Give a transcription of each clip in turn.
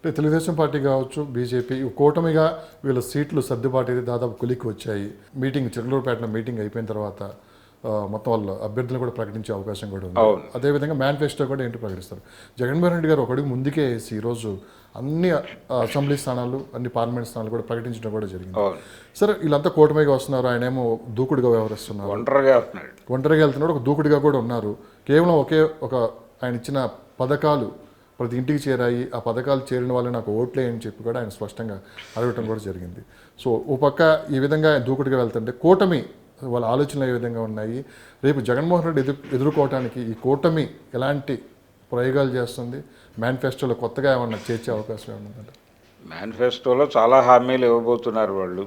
అంటే తెలుగుదేశం పార్టీ కావచ్చు, బీజేపీ కూటమిగా వీళ్ళ సీట్లు సర్దుబాటు అయితే దాదాపు కొలిక్కి వచ్చాయి. మీటింగ్ చిలకలూరుపేటలో మీటింగ్ అయిపోయిన తర్వాత మొత్తం వాళ్ళు అభ్యర్థులు కూడా ప్రకటించే అవకాశం కూడా ఉంది. అవును. అదేవిధంగా మేనిఫెస్టో కూడా ఏంటి ప్రకటిస్తారు. జగన్మోహన్ రెడ్డి గారు ఒక అడుగు ముందుకే వేసి ఈరోజు అన్ని అసెంబ్లీ స్థానాలు, అన్ని పార్లమెంట్ స్థానాలు కూడా ప్రకటించడం కూడా జరిగింది. అవును. సరే, వీళ్ళంతా కూటమిగా వస్తున్నారు, ఆయన ఏమో దూకుడుగా వ్యవహరిస్తున్నారు, ఒంటరిగా వస్తున్నాడు. ఒంటరిగా వెళ్తున్నాడు, ఒక దూకుడుగా కూడా ఉన్నారు. కేవలం ఒక ఆయన ఇచ్చిన పథకాలు ప్రతి ఇంటికి చేరాయి, ఆ పథకాలు చేరిన వాళ్ళు నాకు ఓట్లే అని చెప్పి కూడా ఆయన స్పష్టంగా అడగటం కూడా జరిగింది. సో ఓ పక్క ఈ విధంగా దూకుడుగా వెళ్తుంటే కూటమి వాళ్ళ ఆలోచనలు ఏ విధంగా ఉన్నాయి, రేపు జగన్మోహన్ రెడ్డి ఎదుర్కోవటానికి ఈ కూటమి ఎలాంటి ప్రయోగాలు చేస్తుంది, మేనిఫెస్టోలో కొత్తగా ఏమన్నా చేర్చే అవకాశం ఏమన్నా ఉందంటే? మేనిఫెస్టోలో చాలా హామీలు ఇవ్వబోతున్నారు వాళ్ళు.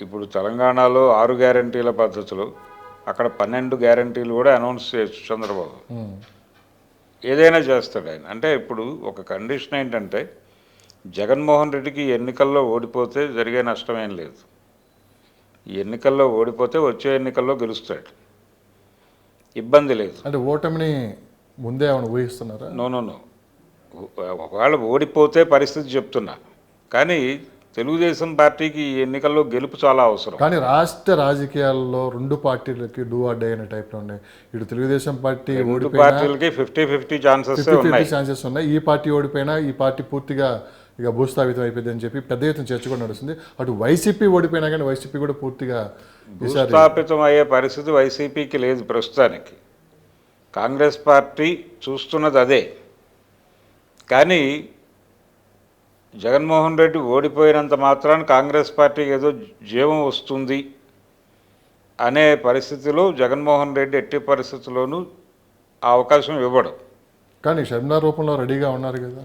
ఇప్పుడు తెలంగాణలో 6 గ్యారంటీల పద్ధతిలో అక్కడ 12 గ్యారంటీలు కూడా అనౌన్స్ చేయొచ్చు చంద్రబాబు. ఏదైనా చేస్తాడు ఆయన. అంటే ఇప్పుడు ఒక కండిషన్ ఏంటంటే జగన్మోహన్ రెడ్డికి ఎన్నికల్లో ఓడిపోతే జరిగే నష్టమేం లేదు. ఈ ఎన్నికల్లో ఓడిపోతే వచ్చే ఎన్నికల్లో గెలుస్తాడు, ఇబ్బంది లేదు. అంటే ఓటమిని ముందే ఏమైనా ఊహిస్తున్నారా? నో. ఒకవేళ ఓడిపోతే పరిస్థితి చెప్తున్నా, కానీ తెలుగుదేశం పార్టీకి ఈ ఎన్నికల్లో గెలుపు చాలా అవసరం. కానీ రాష్ట్ర రాజకీయాల్లో రెండు పార్టీలకి డూ ఆర్ డై అనే టైప్లో ఉన్నాయి. ఇటు తెలుగుదేశం పార్టీ రెండు పార్టీలకి 50-50 ఛాన్సెస్ ఉన్నాయి. ఈ పార్టీ ఓడిపోయినా ఈ పార్టీ పూర్తిగా ఇక భూస్థాపితం అయిపోయింది అని చెప్పి పెద్ద ఎత్తున చర్చ కూడా నడుస్తుంది. అటు వైసీపీ ఓడిపోయినా కానీ వైసీపీ కూడా పూర్తిగా భూస్థాపితం అయ్యే పరిస్థితి వైసీపీకి లేదు ప్రస్తుతానికి. కాంగ్రెస్ పార్టీ చూస్తున్నది అదే. కానీ జగన్మోహన్ రెడ్డి ఓడిపోయినంత మాత్రాన కాంగ్రెస్ పార్టీకి ఏదో జీవం వస్తుంది అనే పరిస్థితిలో జగన్మోహన్ రెడ్డి ఎట్టి పరిస్థితుల్లోనూ ఆ అవకాశం ఇవ్వడం. కానీ షర్మిలా రూపంలో రెడీగా ఉన్నారు కదా,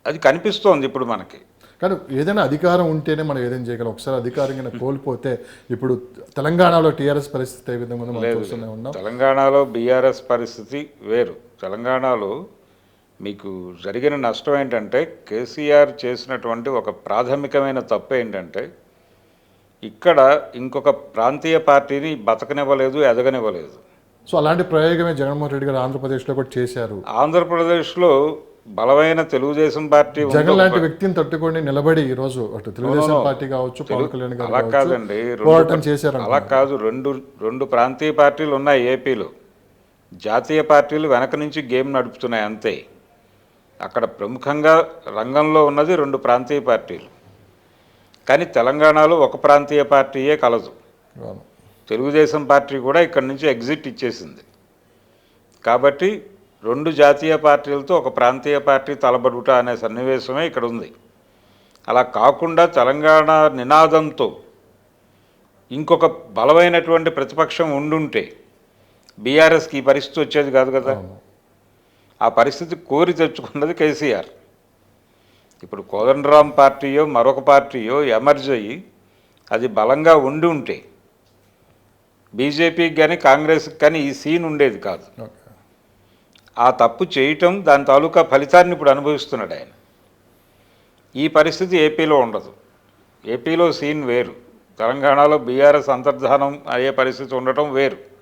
అది కనిపిస్తోంది ఇప్పుడు మనకి. కానీ ఏదైనా అధికారం ఉంటేనే మనం ఏదైనా చేయగలం. ఒకసారి అధికారం కోల్పోతే ఇప్పుడు తెలంగాణలో టీఆర్ఎస్ పరిస్థితి ఏ విధంగా మనం చూస్తూనే ఉన్నాం. తెలంగాణలో బీఆర్ఎస్ పరిస్థితి వేరు. తెలంగాణలో మీకు జరిగిన నష్టం ఏంటంటే కేసీఆర్ చేసినటువంటి ఒక ప్రాథమికమైన తప్పు ఏంటంటే ఇక్కడ ఇంకొక ప్రాంతీయ పార్టీని బతకనివ్వలేదు, ఎదగనివ్వలేదు. సో అలాంటి ప్రయోగమే జగన్మోహన్ రెడ్డి గారు ఆంధ్రప్రదేశ్లో కూడా చేశారు. ఆంధ్రప్రదేశ్లో బలమైన తెలుగుదేశం పార్టీ జగన్ లాంటి వ్యక్తిని తట్టుకొని నిలబడి ఈరోజు అటు తెలుగుదేశం పార్టీ కావచ్చు, పవన్ కళ్యాణ్ గారు అలా కాదండి, పోరాటం చేశారు. అలా కాదు. రెండు ప్రాంతీయ పార్టీలు ఉన్నాయి ఏపీలో. జాతీయ పార్టీలు వెనక నుంచి గేమ్ నడుపుతున్నాయి అంతే. అక్కడ ప్రముఖంగా రంగంలో ఉన్నది 2 ప్రాంతీయ పార్టీలు. కానీ తెలంగాణలో ఒక ప్రాంతీయ పార్టీయే కలదు. తెలుగుదేశం పార్టీ కూడా ఇక్కడ నుంచి ఎగ్జిట్ ఇచ్చేసింది. కాబట్టి 2 జాతీయ పార్టీలతో ఒక ప్రాంతీయ పార్టీ తలబడుట అనే సన్నివేశమే ఇక్కడ ఉంది. అలా కాకుండా తెలంగాణ నినాదంతో ఇంకొక బలమైనటువంటి ప్రతిపక్షం ఉండుంటే బీఆర్ఎస్కి ఈ పరిస్థితి వచ్చేది కాదు కదా. ఆ పరిస్థితి కోరి తెచ్చుకున్నది కేసీఆర్. ఇప్పుడు కోదండరాం పార్టీయో మరొక పార్టీయో ఎమర్జ్ అయ్యి అది బలంగా ఉండి ఉంటే బీజేపీకి కానీ కాంగ్రెస్కి కానీ ఈ సీన్ ఉండేది కాదు. ఆ తప్పు చేయటం, దాని తాలూకా ఫలితాన్ని ఇప్పుడు అనుభవిస్తున్నాడు ఆయన. ఈ పరిస్థితి ఏపీలో ఉండదు. ఏపీలో సీన్ వేరు, తెలంగాణలో బీఆర్ఎస్ అంతర్ధానం అయ్యే పరిస్థితి ఉండటం వేరు.